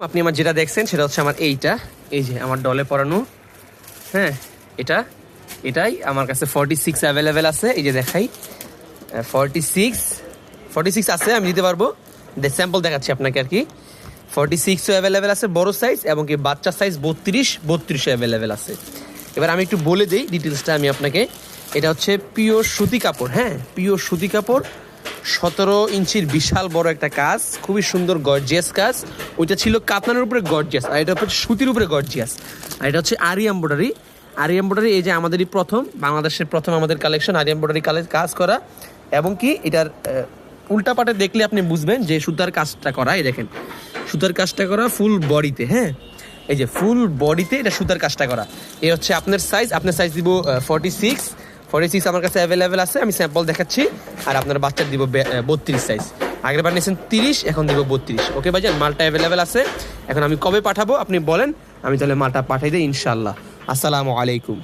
আপনি আমার যেটা দেখছেন সেটা হচ্ছে আমার এইটা, এই যে আমার ডলে পরানো, হ্যাঁ এটাই আমার কাছে 46 অ্যাভেলেবেল আছে। এই যে দেখাই 46 আছে, আমি দিতে পারবো, স্যাম্পল দেখাচ্ছি আপনাকে আর কি। 46ও অ্যাভেলেবেল আছে বড় সাইজ, এবং কি বাচ্চার সাইজ 32 অ্যাভেলেবেল আছে। এবার আমি একটু বলে দিই ডিটেলসটা আমি আপনাকে। এটা হচ্ছে পিওর সুতি কাপড়, হ্যাঁ পিওর সুতি কাপড়, 17 ইঞ্চির বিশাল বড় একটা কাজ, খুবই সুন্দর গর্জিয়াস কাজ। ওইটা ছিল কাতানের উপরে গর্জিয়াস, আর এটা হচ্ছে সুতির উপরে গর্জিয়াস। আর এটা হচ্ছে আরি এমব্রয়ডারি। এই যে আমাদেরই প্রথম, বাংলাদেশের প্রথম আমাদের কালেকশন আরি এমব্রয়ডারি কাজ করা, এবং কি এটার উল্টা পাটে দেখলে আপনি বুঝবেন যে সুতার কাজটা করা। এই দেখেন সুতার কাজটা করা ফুল বডিতে, হ্যাঁ এই যে ফুল বডিতে এটা সুতার কাজটা করা। এই হচ্ছে আপনার সাইজ দিব 46 আমার কাছে অ্যাভেলেবেল আছে, আমি স্যাম্পল দেখাচ্ছি। আর আপনার বাচ্চার দিব 32 সাইজ। আগের বার নিয়েছেন 30, এখন দিব 32। ওকে ভাইজান, মালটা অ্যাভেলেবেল আছে। এখন আমি কবে পাঠাবো আপনি বলেন, আমি তাহলে মালটা পাঠাই দিই ইনশাল্লাহ। আসসালামু আলাইকুম।